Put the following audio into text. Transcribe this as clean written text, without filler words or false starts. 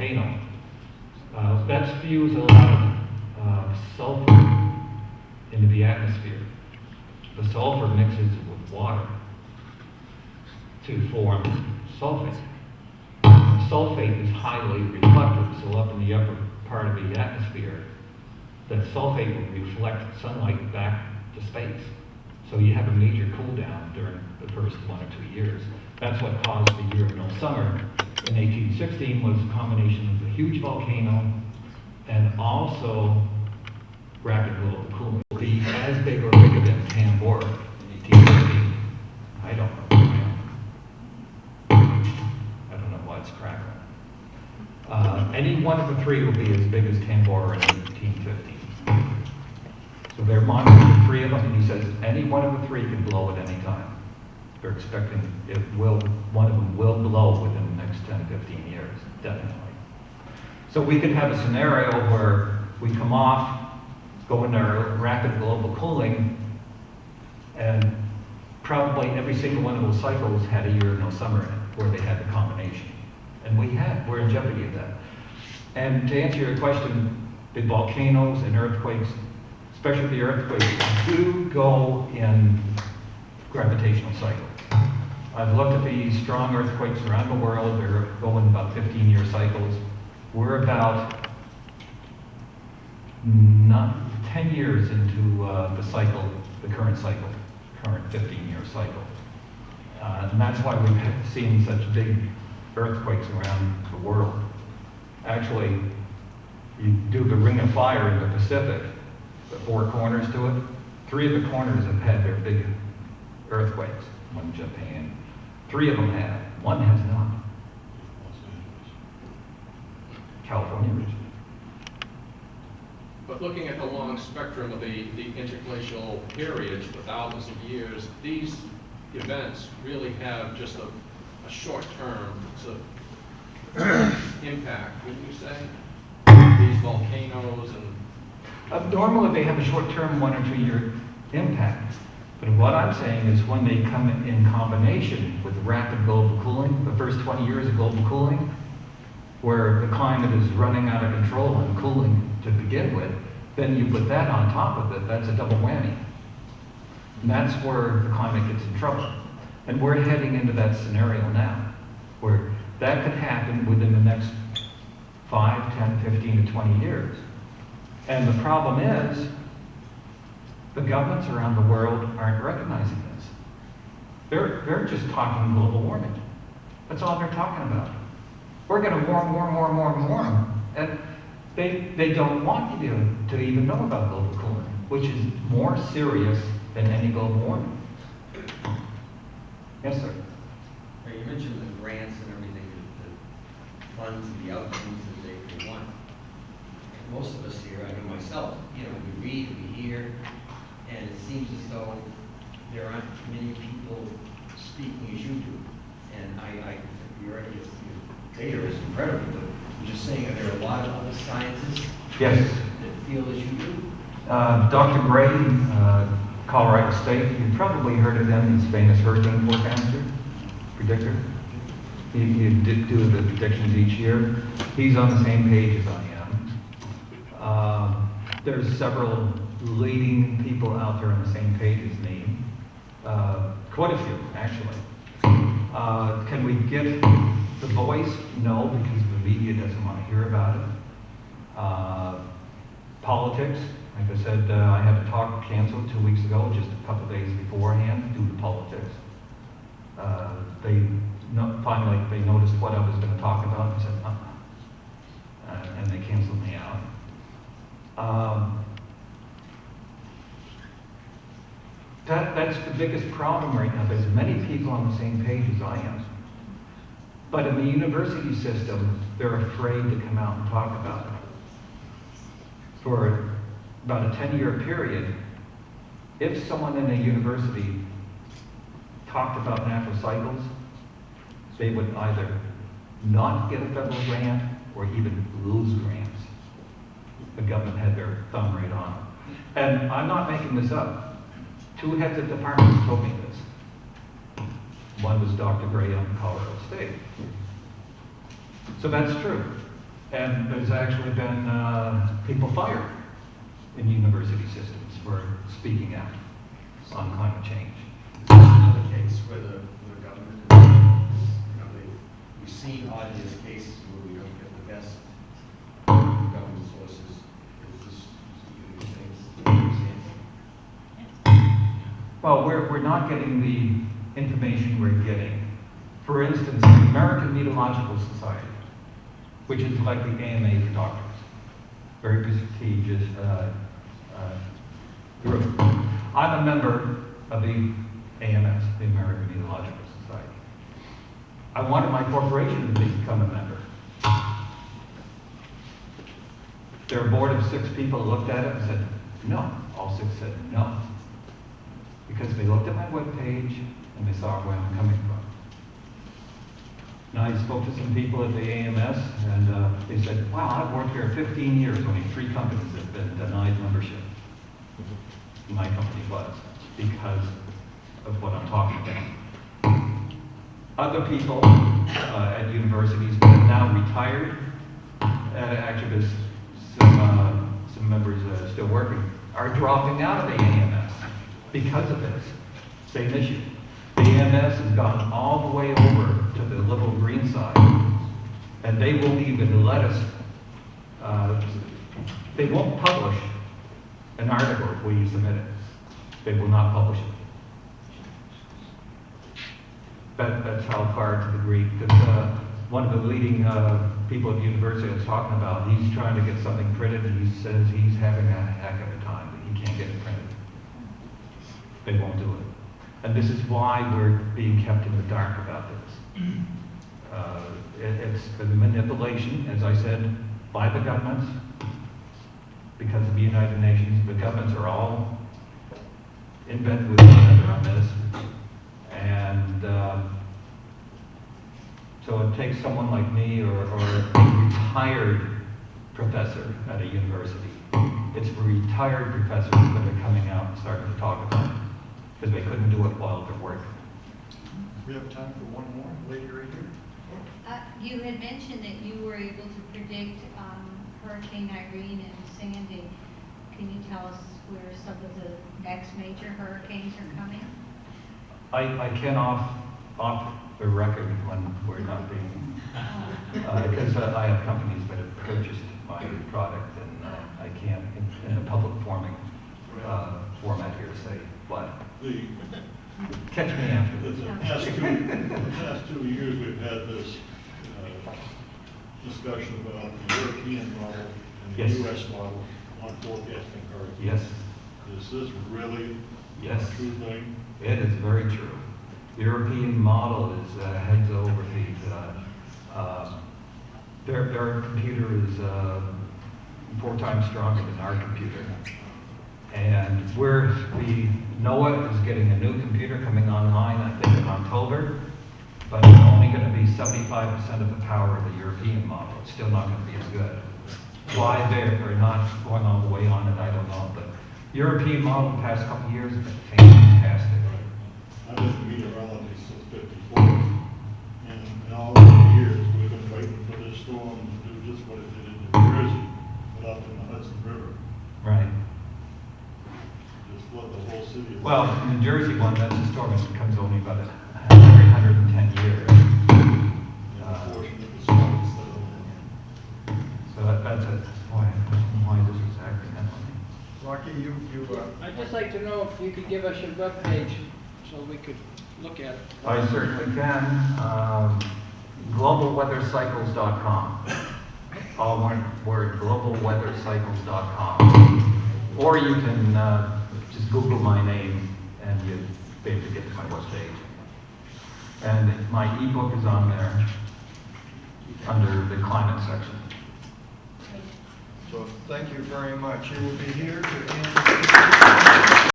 volcano. That spews a lot of sulfur into the atmosphere. The sulfur mixes with water to form sulfate. Sulfate is highly reflective, so up in the upper part of the atmosphere, the sulfate will reflect sunlight back to space. So you have a major cool down during the first 1 or 2 years. That's what caused the year of no summer in 1816 was a combination of a huge volcano and also rapid global cooling. Be as big or bigger than Tambora in 1815. I don't know. I don't know why it's crackling. Any one of the three will be as big as Tambora in 1815. So they're monitoring 3 of them, and he says any one of the 3 can blow at any time. They're expecting one of them will blow within the next 10 to 15 years, definitely. So we could have a scenario where we come off, go into our rapid global cooling, and probably every single one of those cycles had a year of no summer in it, where they had the combination. And we're in jeopardy of that. And to answer your question, the volcanoes and earthquakes, especially the earthquakes, do go in gravitational cycles. I've looked at these strong earthquakes around the world. They're going about 15-year cycles. We're about 10 years into the cycle, the current 15-year cycle. And that's why we've seen such big earthquakes around the world. Actually, you do the Ring of Fire in the Pacific, the 4 corners to it. 3 of the corners have had their big earthquakes. One in Japan. 3 of them have. 1 has not. California. But looking at the long spectrum of the interglacial periods, the thousands of years, these events really have just a short-term sort of impact, wouldn't you say? These volcanoes and... Normally they have a short-term 1 or 2 year impact. But what I'm saying is when they come in combination with rapid global cooling, the first 20 years of global cooling, where the climate is running out of control and cooling to begin with, then you put that on top of it, that's a double whammy. And that's where the climate gets in trouble. And we're heading into that scenario now, where that could happen within the next 5, 10, 15 to 20 years. And the problem is, the governments around the world aren't recognizing this. They're just talking global warming. That's all they're talking about. We're going to warm. And they don't want you to even know about global cooling, which is more serious than any global warming. Yes, sir. You mentioned the grants and everything, the funds and the outcomes that they want. Most of us here, I know myself, we read, we hear, and it seems as though there aren't many people speaking as you do. And your data is incredible, but I'm just saying, are there a lot of other scientists Yes. that feel as you do? Dr. Gray, Colorado State, you've probably heard of him. He's famous hurricane forecaster, predictor. He did do the predictions each year. He's on the same page as I am. There's several leading people out there on the same page as me. Quite a few, actually. Can we get the voice? No, because the media doesn't want to hear about it. Politics, like I said, I had a talk canceled 2 weeks ago, just a couple days beforehand, due to politics. Finally, they noticed what I was going to talk about and said, and they canceled me out. That's the biggest problem right now. There's many people on the same page as I am. But in the university system, they're afraid to come out and talk about it. For about a 10-year period, if someone in a university talked about natural cycles, they would either not get a federal grant or even lose grants. The government had their thumb right on it. And I'm not making this up. 2 heads of departments told me this. One was Dr. Gray on Colorado State. So that's true. And there's actually been people fired in university systems for speaking out on climate change. Another case where the government, we've seen obvious cases where we don't get the best government sources. Is this, you think, Well, we're not getting the information we're getting. For instance, the American Meteorological Society, which is like the AMA for doctors, very prestigious group. I'm a member of the AMS, the American Meteorological Society. I wanted my corporation to become a member. Their board of 6 people looked at it and said, no. All 6 said no. Because they looked at my webpage and they saw where I'm coming from. Now, I spoke to some people at the AMS, and they said, wow, I've worked here 15 years, only 3 companies have been denied membership. My company was, because of what I'm talking about. Other people at universities that have now retired, actually there's some members still working, are dropping out of the AMS because of this same issue. The AMS has gone all the way over to the liberal green side, and they won't even let us, they won't publish an article if we submit it. They will not publish it. That's how far to the degree, because one of the leading people at the university I was talking about, he's trying to get something printed, and he says he's having a heck of a time, but he can't get it printed. They won't do it. And this is why we're being kept in the dark about this. It's the manipulation, as I said, by the governments, because of the United Nations. The governments are all in bed with each other on this. And so it takes someone like me or a retired professor at a university. It's retired professors that are coming out and starting to talk about it, because they couldn't do it while they're working. We have time for one more, lady right here. You had mentioned that you were able to predict Hurricane Irene and Sandy. Can you tell us where some of the next major hurricanes are coming? I can off the record when we're not being, because I have companies that have purchased my product, and I can't, in a public format here, say what. Catch me after The this. past 2 years, we've had this discussion about the European model and the Yes. U.S. model on forecasting hurricanes. Yes, Is this really yes, a true thing? it is very true. The European model is heads over feet. Their computer is 4 times stronger than our computer. And NOAA is getting a new computer coming online, I think in October, but it's only going to be 75% of the power of the European model. It's still not going to be as good. Why they're not going all the way on it, I don't know. But European model the past couple of years has been fantastic. I've been a meteorologist since '54, and in all these years, we've been waiting for this storm to do just what it did in New Jersey, but up in the Hudson River. Right. Just flood the whole city. Well, the New Jersey one, that's a storm that comes only about every 110 years. So that's it. Why this is acting that way. Rocky, I'd just like to know if you could give us your webpage so we could look at it. I certainly can. Globalweathercycles.com. All one word, globalweathercycles.com. Or you can just Google my name and you'll be able to get to my webpage. And my ebook is on there under the climate section. so thank you very much. You will be here to answer.